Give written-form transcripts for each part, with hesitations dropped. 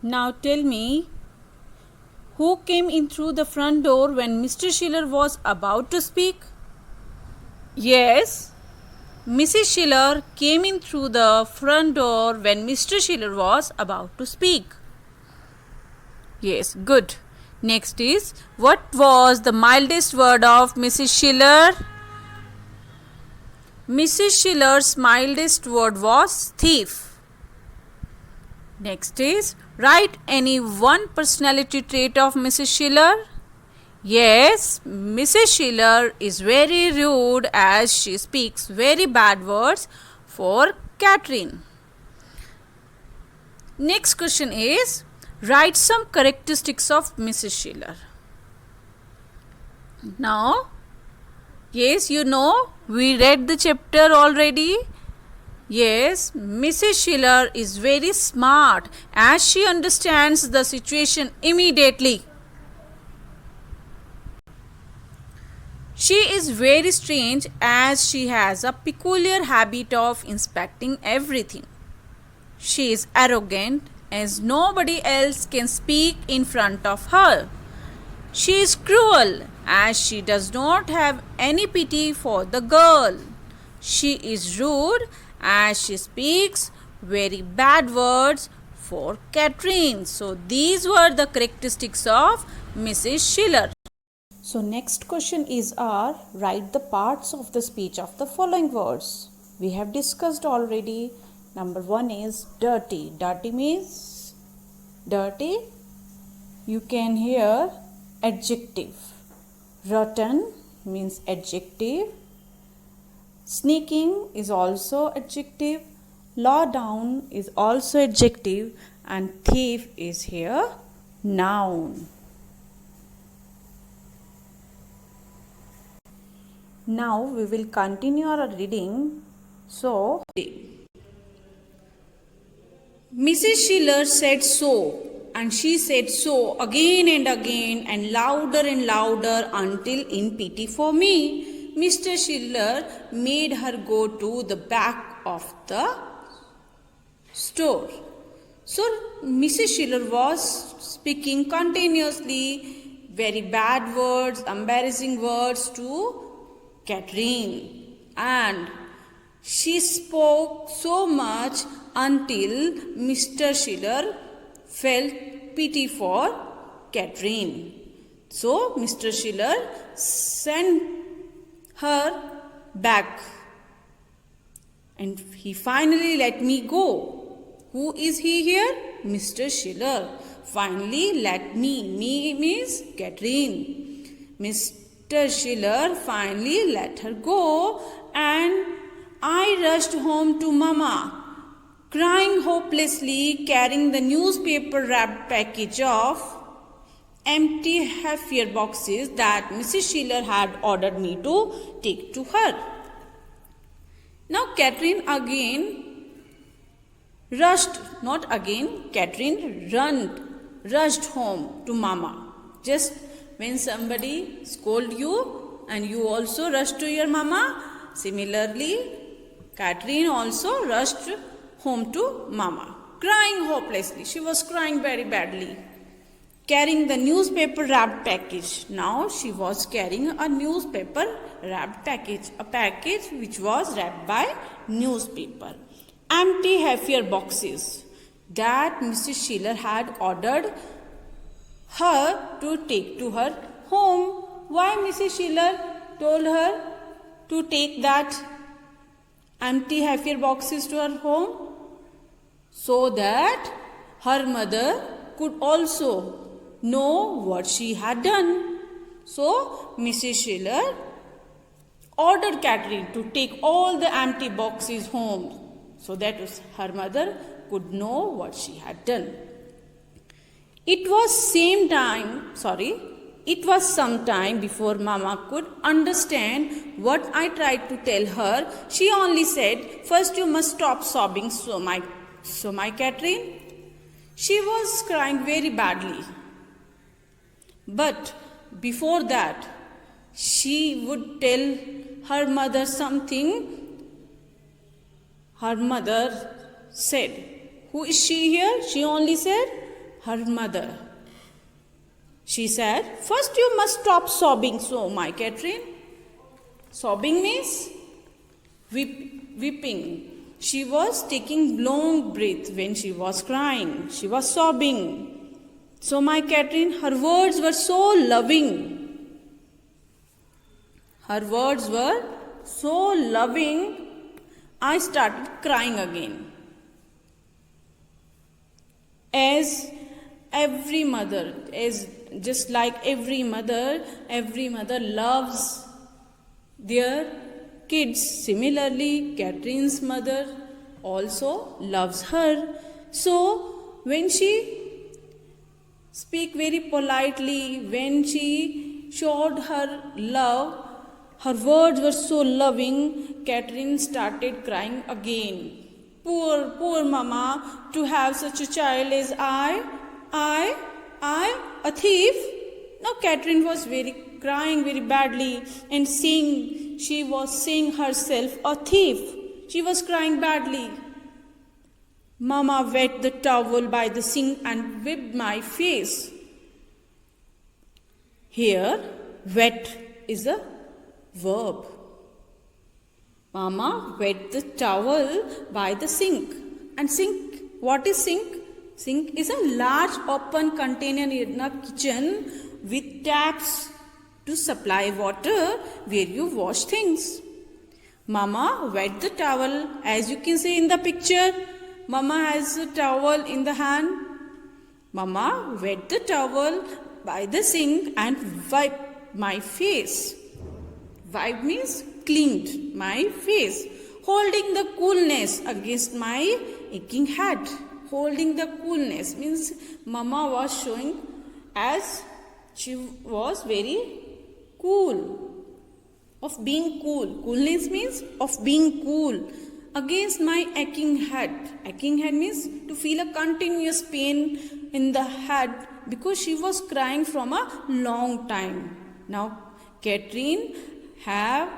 Now tell me, who came in through the front door when Mr. Schiller was about to speak? Yes, Mrs. Schiller came in through the front door when Mr. Schiller was about to speak. Yes, good. Next is, what was the mildest word of Mrs. Schiller? Mrs. Schiller's mildest word was thief. Next is, write any one personality trait of Mrs. Schiller. Yes, Mrs. Schiller is very rude as she speaks very bad words for Catherine. Next question is, write some characteristics of Mrs. Schiller. Now, yes, you know, we read the chapter already. Yes, Mrs. Schiller is very smart as she understands the situation immediately. She is very strange as she has a peculiar habit of inspecting everything. She is arrogant as nobody else can speak in front of her. She is cruel as she does not have any pity for the girl. She is rude as she speaks very bad words for Catherine. So these were the characteristics of Mrs. Schiller. So next question is write the parts of the speech of the following words. We have discussed already. Number 1 is dirty. Dirty means dirty. You can hear adjective. Rotten means adjective. Sneaking is also adjective. Low down is also adjective. And thief is here noun. Now we will continue our reading. So, Mrs. Schiller said so, and she said so again and louder until in pity for me, Mr. Schiller made her go to the back of the store. So, Mrs. Schiller was speaking continuously very bad words, embarrassing words to Catherine, and she spoke so much until Mr. Schiller felt pity for Catherine. So Mr. Schiller sent her back and he finally let me go. Who is he here? Mr. Schiller. Finally let me. Me means Catherine. Mr. Schiller finally let her go and I rushed home to Mama, crying hopelessly, carrying the newspaper wrapped package of empty half-year boxes that Mrs. Schiller had ordered me to take to her. Now Catherine rushed home to Mama. Just when somebody scold you and you also rush to your Mama, similarly Catherine also rushed home to Mama, crying hopelessly. She was crying very badly, carrying the newspaper wrapped package. Now she was carrying a newspaper wrapped package, a package which was wrapped by newspaper. Empty half-year boxes that Mrs. Schiller had ordered her to take to her home. Why Mrs. Schiller told her to take that empty half-year boxes to her home? So that her mother could also know what she had done. So Mrs. Schiller ordered Catherine to take all the empty boxes home so that her mother could know what she had done. It was some time before Mama could understand what I tried to tell her. She only said, "First you must stop sobbing, so my Catherine." She was crying very badly. But before that, she would tell her mother something. Her mother said, "Who is she here?" She only said, her mother. She said, "First you must stop sobbing." So, my Catherine, sobbing means weeping. She was taking long breath when she was crying. She was sobbing. So, my Catherine, her words were so loving. Her words were so loving, I started crying again. As every mother, just like every mother loves their kids. Similarly, Catherine's mother also loves her. So, when she speak very politely, when she showed her love, her words were so loving, Catherine started crying again. Poor mama, to have such a child as I, a thief. Now Catherine was crying very badly and she was saying herself a thief. She was crying badly. Mama wet the towel by the sink and whipped my face. Here, wet is a verb. Mama wet the towel by the sink. And sink, what is sink? Sink is a large open container in a kitchen with taps to supply water where you wash things. Mama wet the towel, as you can see in the picture. Mama has a towel in the hand. Mama wet the towel by the sink and wiped my face. Wipe means cleaned my face, holding the coolness against my aching head. Holding the coolness means Mama was showing as she was very cool, of being cool. Coolness means of being cool against my aching head. Aching head means to feel a continuous pain in the head because she was crying from a long time. Now Catherine have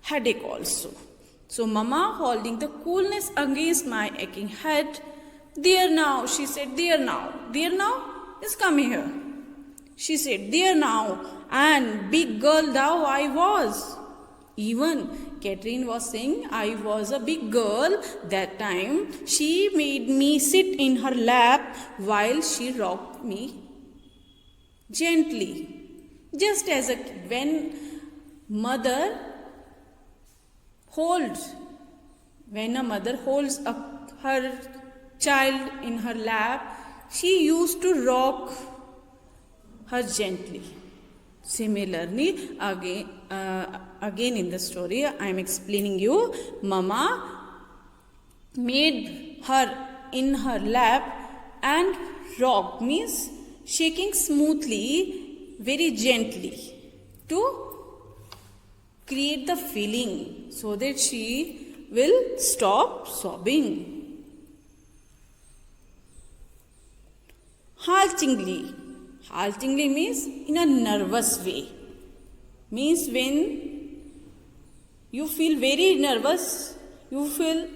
headache also. So Mama holding the coolness against my aching head. "There now," she said, "there now. There now is coming here." She said, "There now, and big girl thou I was." Even Catherine was saying, I was a big girl that time. She made me sit in her lap while she rocked me gently. Just as a kid, when mother holds, when a mother holds up her child in her lap, she used to rock her gently. Similarly, again in the story, I am explaining you, Mama made her in her lap and rock means shaking smoothly, very gently to create the feeling so that she will stop sobbing. Haltingly. Haltingly means in a nervous way. Means when you feel very nervous, you feel,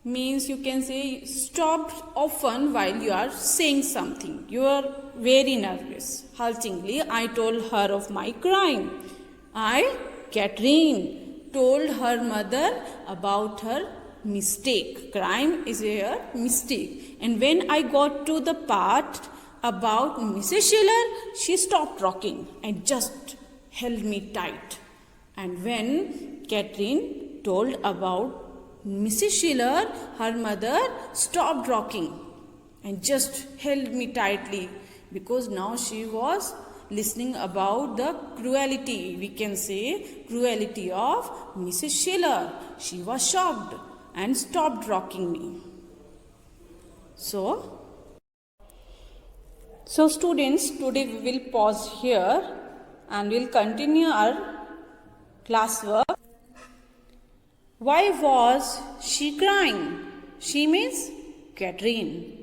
means you can say stopped often while you are saying something. You are very nervous. Haltingly, I told her of my crime. Catherine, told her mother about her mistake. Crime is a mistake. And when I got to the part about Mrs. Schiller, she stopped rocking and just held me tight. And when Catherine told about Mrs. Schiller, her mother stopped rocking and just held me tightly because now she was listening about the cruelty, we can say cruelty of Mrs. Schiller. She was shocked and stopped rocking me. So students, today we will pause here and we'll continue our classwork. Why was she crying? She means Catherine.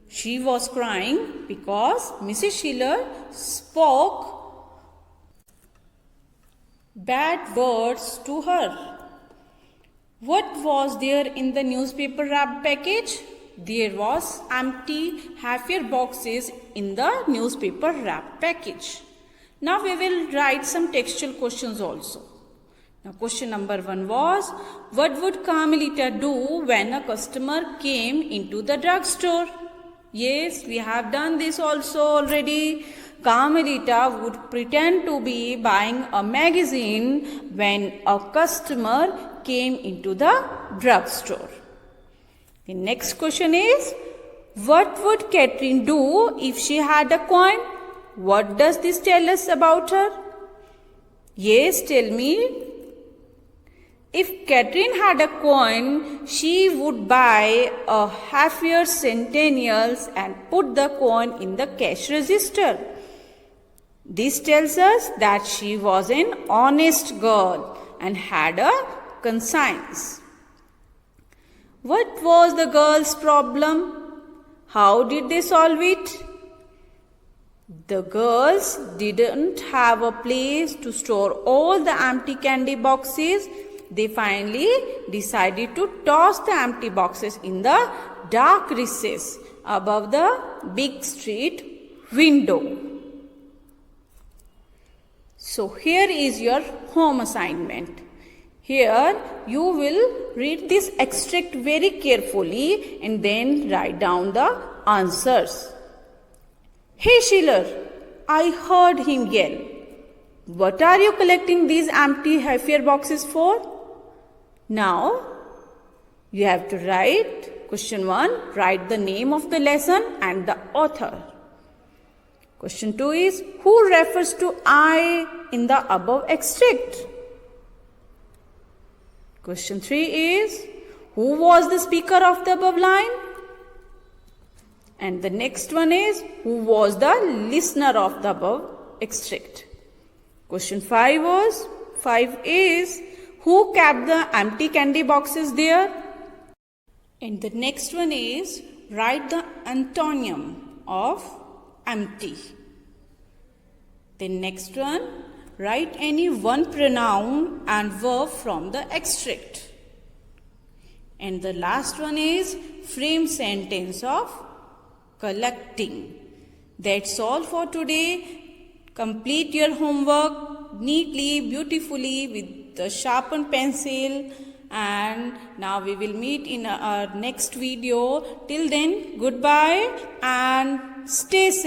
She was crying because Mrs. Schiller spoke bad words to her. What was there in the newspaper wrapped package? there was empty half-year boxes in the newspaper wrap package. Now we will write some textual questions also. Now question number 1 was, what would Carmelita do when a customer came into the drugstore? Yes, we have done this also already. Carmelita would pretend to be buying a magazine when a customer came into the drugstore. The next question is, what would Catherine do if she had a coin? What does this tell us about her? Yes, tell me. If Catherine had a coin, she would buy a half-year centennials and put the coin in the cash register. This tells us that she was an honest girl and had a conscience. What was the girl's problem? How did they solve it? The girls didn't have a place to store all the empty candy boxes. They finally decided to toss the empty boxes in the dark recess above the big street window. So here is your home assignment. Here you will read this extract very carefully and then write down the answers. Hey Schiller, I heard him yell. What are you collecting these empty half-year boxes for? Now, you have to write, question 1, write the name of the lesson and the author. Question 2 is, who refers to I in the above extract? Question 3 is, who was the speaker of the above line? And the next one is, who was the listener of the above extract? Question 5 is, who kept the empty candy boxes there? And the next one is, write the antonym of empty. The next one, write any one pronoun and verb from the extract. And the last one is, frame sentence of collecting. That's all for today. Complete your homework neatly, beautifully with the sharpened pencil, and now we will meet in our next video. Till then, goodbye and stay safe.